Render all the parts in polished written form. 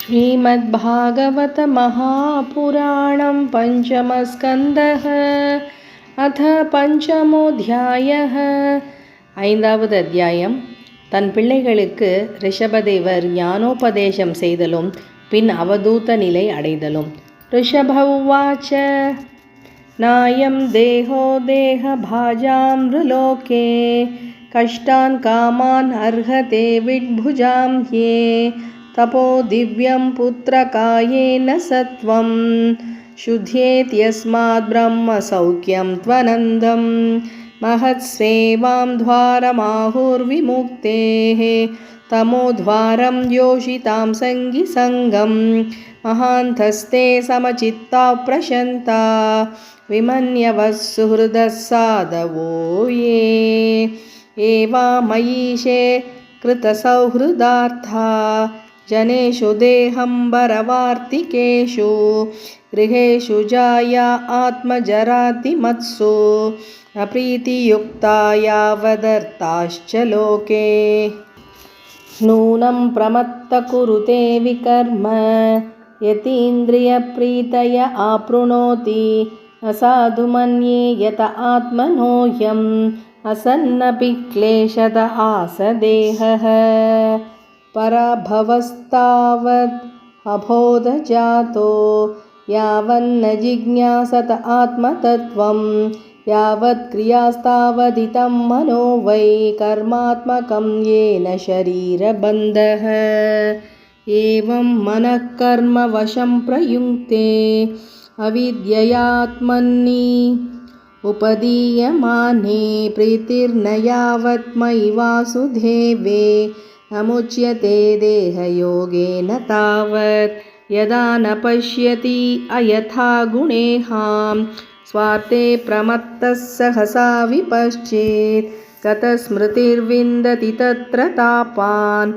श्रीमद्भागवत महापुराणं पञ्चमस्कन्धः अथ पञ्चमोऽध्यायः ஐந்தாவது அத்தியாயம். தன் பிள்ளைகளுக்கு ரிஷபதேவர் ஞானோபதேசம் செய்தலும் பின் அவதூத நிலை அடைதலும். ரிஷப உவாச்ச நாயம் தேகோ தேகபாஜாம் ருலோகே கஷ்டான் காமான் அர்ஹதே விட்புஜாம் ஹ்யே तपो दिव्यं पुत्रकायेन सत्वं शुद्ध्येत्यस्माद् ब्रह्मसौख्यं त्वनन्दं महत्सेवां द्वारमाहुर्विमुक्तेः तमोद्वारं योषितां सङ्गिसङ्गं महान्तस्ते समचित्ता प्रशन्ता विमन्यवः सुहृदः साधवो ये एवा मयीशे कृतसौहृदार्था जनेषु देहम्बरवार्तिकेषु गृहेषु जाया आत्मजरातिमत्सु न प्रीतियुक्ता यावदर्थाश्च लोके नूनं प्रमत्त कुरुते विकर्म यतीन्द्रियप्रीतय आपृणोति न साधु मन्ये यत आत्मनोह्यम् असन्नपि क्लेशद आसदेहः पराभवस्तावद् अबोधजातो यावन्न जिज्ञासत आत्मतत्त्वं यावत् क्रियास्तावदितं मनो वै कर्मात्मकं येन शरीरबन्धः एवं मनः कर्मवशं प्रयुङ्क्ते अविद्ययात्मनि उपदीयमाने प्रीतिर्न यावत् मयि वासुदेवे नमुच्यते देहयोगेन तावत् यदा न पश्यति अयथा गुणेहां स्वार्थे प्रमत्तः सहसा विपश्चेत् गतस्मृतिर्विन्दति तत्र तापान्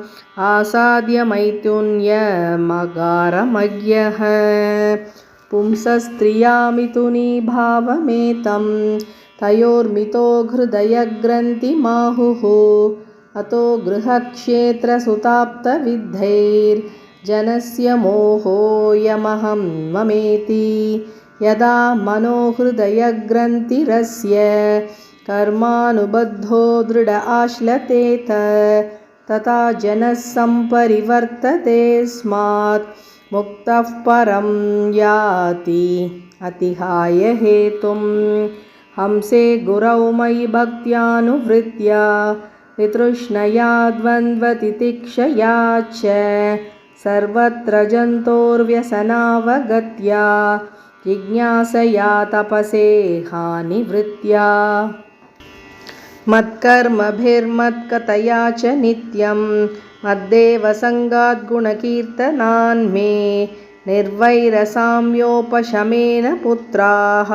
आसाद्य मैथुन्यमगारमज्ञः पुंसस्त्रियामिथुनी भावमेतं तयोर्मितो हृदयग्रन्थिमाहुः अतो गृहक्षेत्रसुताप्तविद्धैर्जनस्य मोहोऽयमहं ममेति यदा मनोहृदयग्रन्थिरस्य कर्मानुबद्धो दृढ आश्लतेत तथा जनः सम्परिवर्तते स्मात् मुक्तः परं याति अतिहाय हेतुं हंसे गुरौ मयि भक्त्यानुवृत्त्या वितृष्णया द्वन्द्वतितिक्षया च सर्वत्र जन्तोर्व्यसनावगत्या जिज्ञासया तपसे हानिवृत्त्या मत्कर्मभिर्मत्कतया च नित्यं मद्देवसङ्गात् गुणकीर्तनान्मे निर्वैरसाम्योपशमेन पुत्राः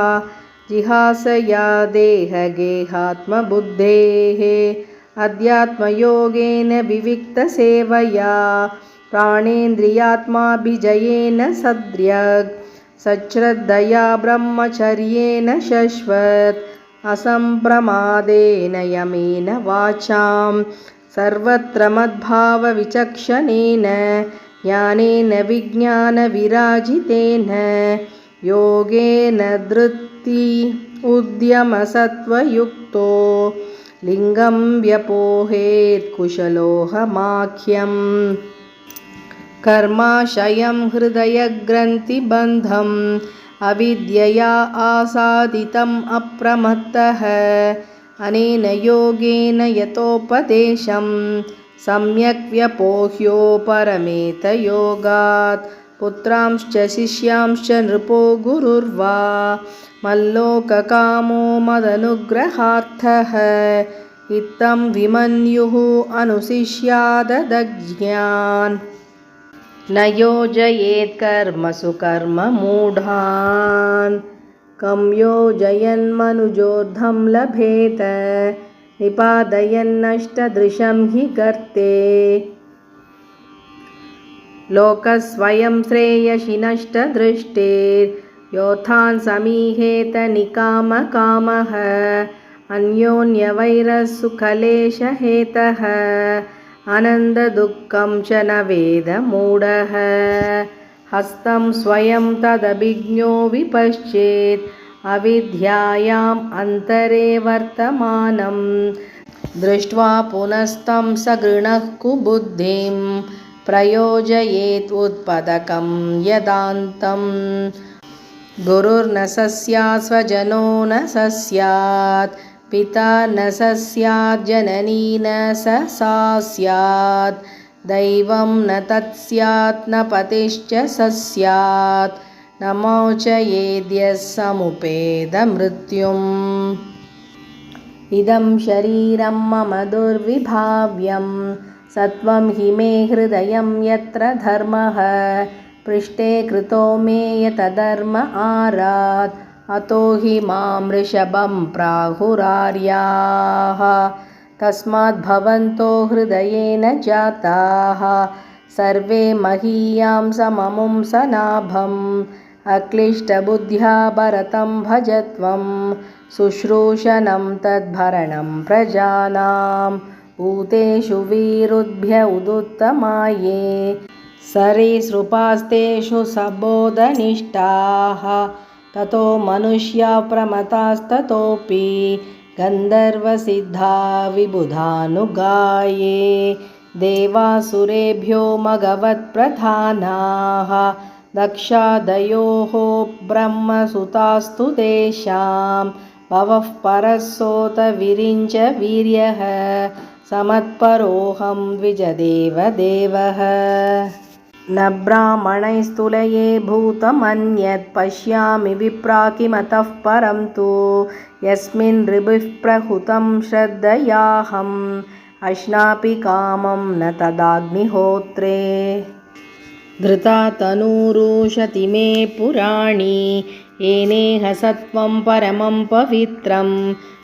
जिहासया देहगेहात्मबुद्धेः अध्यात्मयोगेन विविक्तसेवया प्राणेन्द्रियात्माभिजयेन सद्र्यग् सच्छ्रद्धया ब्रह्मचर्येण शश्वत् असम्प्रमादेन यमेन वाचां सर्वत्र मद्भावविचक्षणेन ज्ञानेन विज्ञानविराजितेन योगेन धृति उद्यमसत्त्वयुक्तो लिङ्गं व्यपोहेत् कुशलोऽहमाख्यम् कर्माशयं हृदयग्रन्थिबन्धम् अविद्यया आसादितम् अप्रमत्तः अनेन योगेन यतोपदेशं सम्यक् व्यपोह्यो परमेत योगात् पुत्रांश्च शिष्यांश्च नृपो गुरुर्वा मल्लोककामो मदनुग्रहार्थः इत्थं विमन्युः अनुशिष्याददज्ञान् न योजयेत् कर्मसु कर्ममूढान् कं योजयन्मनुजोर्धं लभेत निपादयन्नष्टदृशं हि गर्ते लोकस्वयं श्रेयसि नष्टदृष्टेर्योथान् समीहेत निकामकामः अन्योन्यवैरः सुखलेशहेतः अनन्ददुःखं च न वेद मूढः हस्तं स्वयं तदभिज्ञो विपश्चेत् अविद्यायाम् अन्तरे वर्तमानं दृष्ट्वा पुनस्तं सगृणः कुबुद्धिं प्रयोजयेत् उत्पदकं यदान्तं गुरुर्न स स्यात् स्वजनो न स स्यात् पिता न स स्यात् जननी न सा स्यात् दैवं न तत् स्यात् न पतिश्च स स्यात् न मोचयेद्यः समुपेदमृत्युम् इदं शरीरं मम दुर्विभाव्यं सत्वं हि मे हृदयं यत्र धर्मः पृष्ठे कृतो मे यतधर्म आरात् अतो हि मां वृषभं प्राहुरार्याः तस्माद् भवन्तो हृदयेन जाताः सर्वे महीयां सममुं सनाभम् अक्लिष्टबुद्ध्या भरतं भजत्वं शुश्रूषणं तद्भरणं प्रजानाम् ऊतेषु वीरुद्भ्य उदुत्तमाये सरीसृपास्तेषु सबोधनिष्ठाः ततो मनुष्या प्रमतास्ततोऽपि गन्धर्वसिद्धा विबुधानुगाये देवासुरेभ्यो मघवत्प्रधानाः दक्षादयोः ब्रह्मसुतास्तु तेषां भवः परस्सोत विरिञ्च वीर्यः समत्परोऽहं द्विजदेवदेवः न ब्राह्मणैस्तुलये भूतमन्यत् पश्यामि विप्रा किमतः परं तु यस्मिन् ऋभुः प्रहुतं श्रद्धयाहम् अश्नापि कामं न तदाग्निहोत्रे धृता तनूरुशति मे पुराणी येनेह सत्वं परमं पवित्रं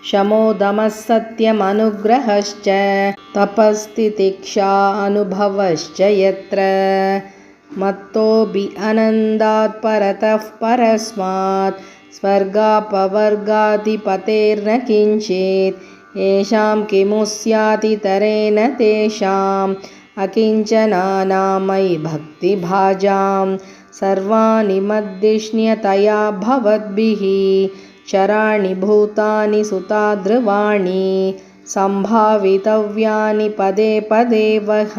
शमोदमः सत्यमनुग्रहश्च तपस्तितिक्षा अनुभवश्च यत्र मत्तोऽपि आनन्दात् परतः परस्मात् स्वर्गापवर्गाधिपतेर्न किञ्चित् येषां किमु स्यातितरेण तेषाम् अकिञ्चनानां मयि भक्तिभाजां सर्वाणि मद्दिष्ण्यतया भवद्भिः चराणि भूतानि सुताद्रुवाणि सम्भावितव्यानि पदे पदे वः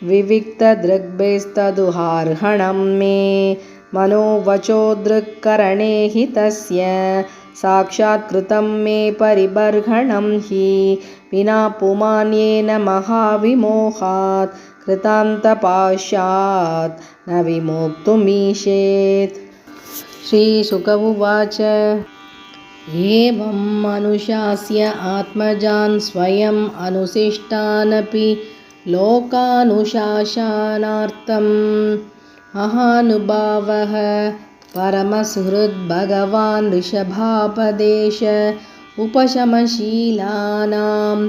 विविक्तदृग्भिस्तदुहार्हणं मे मनोवचोदृक्करणे हि तस्य साक्षात्कृतं मे परिबर्हणं हि विना पुमान्येन महाविमोहात् कृतान्तपाशात् न विमोक्तुमीशेत्। श्रीशुक उवाच एवं मनुष्यास्य आत्मजान् स्वयम् अनुशिष्टानपि लोकानुशासनार्थं महानुभावः परमसुहृद्भगवान् ऋषभापदेश उपशमशीलानाम्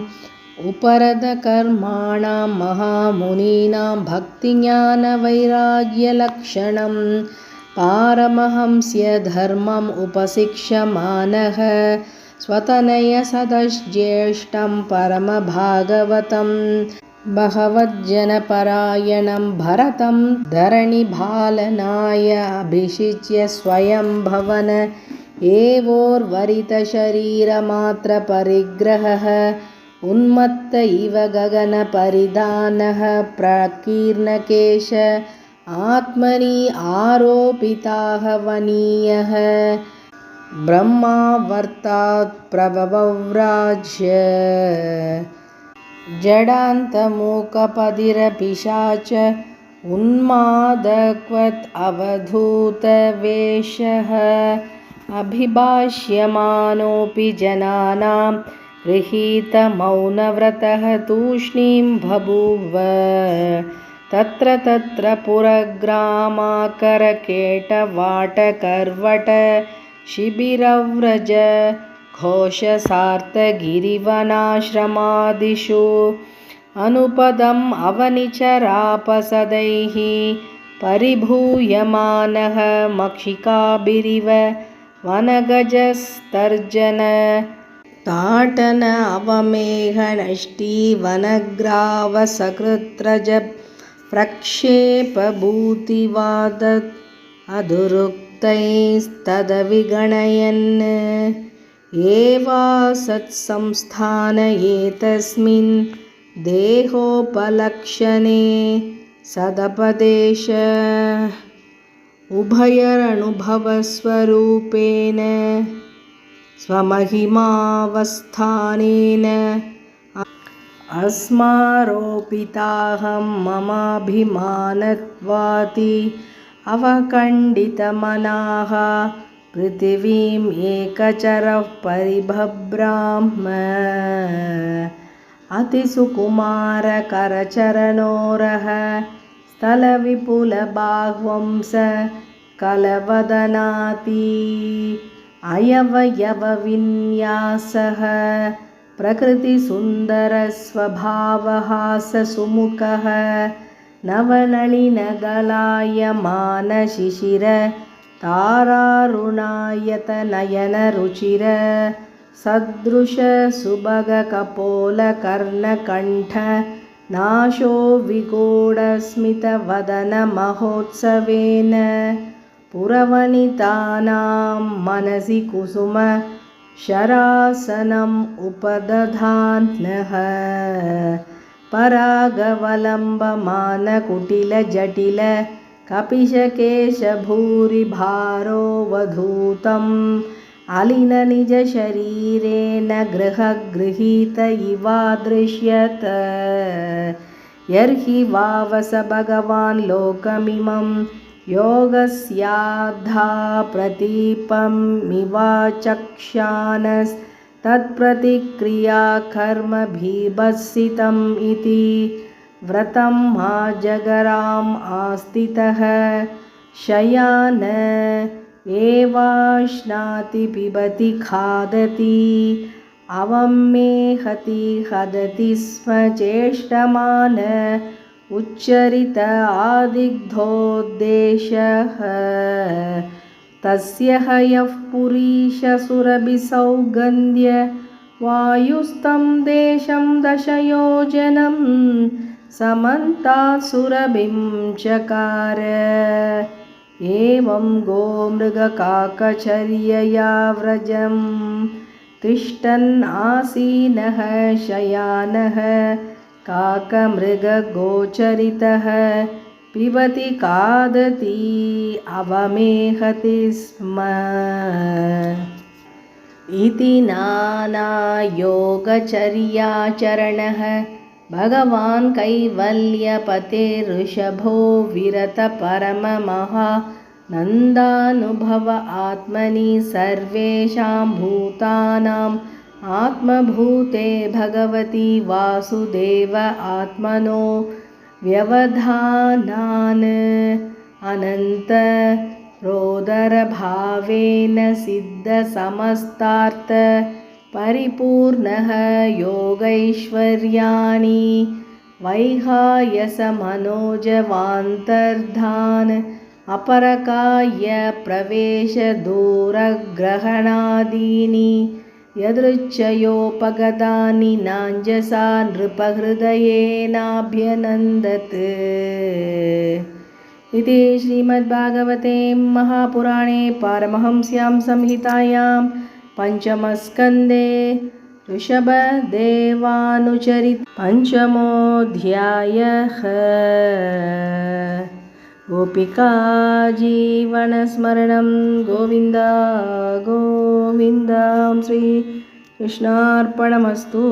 उपरतकर्माणां महामुनीनां भक्तिज्ञानवैराग्यलक्षणं पारमहंस्य धर्मम् उपशिक्षमानः स्वतनयसदज्येष्ठं परमभागवतं भगवज्जनपरायणं भरतं धरणिभालनाय अभिषिच्य स्वयं भवन एवोर्वरितशरीरमात्रपरिग्रहः उन्मत्त इव गगनपरिधानः प्रकीर्णकेश आत्मनि आरोपिताहवनीयः ब्रह्मावर्तात् प्रभवव्राज्य जडान्तमूकपदिरपिशाच उन्मादक्वत् अवधूतवेषः अभिभाष्यमानोऽपि जनानां गृहीतमौनव्रतः तूष्णीं बभूव तत्र तत्र पुरग्रामाकरकेटवाटकर्वट शिबिरव्रज घोषसार्तगिरिवनाश्रमादिषु अनुपदम् अवनिचरापसदैः परिभूयमानः मक्षिकाभिरिव वनगजस्तर्जन ताटन अवमेघनष्टि वनग्रावसकृत्रज प्रक्षेपभूतिवादत् अधुरुक्तैस्तदविगणयन् एवासत्संस्थान एतस्मिन् देहोपलक्षणे सदपदेश उभयरनुभवस्वरूपेण स्वमहिमावस्थानेन अस्मारोपिताहं ममाभिमानत्वाति अवकण्डितमनाः पृथिवीम् एकचरः परिभ्रम्य अतिसुकुमारकरचरणोरः स्थलविपुलबाह्वंस कलवदनाति अयवयवविन्यासः प्रकृतिसुन्दरस्वभावहाससुमुखः नवनलिनगलायमानशिशिर तारारुणायतनयनरुचिर सदृशसुभगकपोलकर्णकण्ठ नाशो विगूढस्मितवदनमहोत्सवेन पुरवनितानां मनसि कुसुम शरासनम् उपदधान्नः परागवलम्बमानकुटिलजटिल कपिशकेशभूरिभारोवधूतम् अलिननिजशरीरेण गृहगृहीत इवादृश्यत यर्हि वावस भगवान् लोकमिमं योगस्याद्धा प्रतीपमिवाचक्षानस्तत्प्रतिक्रिया कर्म भीभत्सितम् इति व्रतं जगराम् आस्थितः शयान एवाश्नाति पिबति खादति अवमेहति हदति स्म चेष्टमान उच्चरित आदिग्धोद्देशः तस्य हयः पुरीशसुरभिसौगन्ध्य वायुस्तं देशं दशयोजनं समन्तात् सुरभिं चकार एवं गोमृगकाकचर्यया व्रजं तिष्ठन् आसीनः शयानः काकमृगगोचरितः पिबति खादति अवमेहति स्म इति नानायोगचर्याचरणः भगवान् कैवल्यपतेर्ऋषभो विरतपरममहानन्दानुभव आत्मनि सर्वेषां भूतानाम् आत्मभूते भगवति वासुदेव आत्मनो व्यवधानान् अनन्त रोदरभावेन सिद्धसमस्तार्थ परिपूर्णः योगैश्वर्याणि वैहायसमनोजवान्तर्धान् अपरकाय प्रवेशदूरग्रहणादीनि यदृच्छयोपगतानि नाञ्जसा नृपहृदयेनाभ्यनन्दत् इति श्रीमद्भागवते महापुराणे पारमहंस्यां संहितायां पञ्चमस्कन्धे ऋषभदेवानुचरित पञ्चमोऽध्यायः गोपिका जीवनस्मरणं गोविन्द गोविन्द श्रीकृष्णार्पणमस्तु।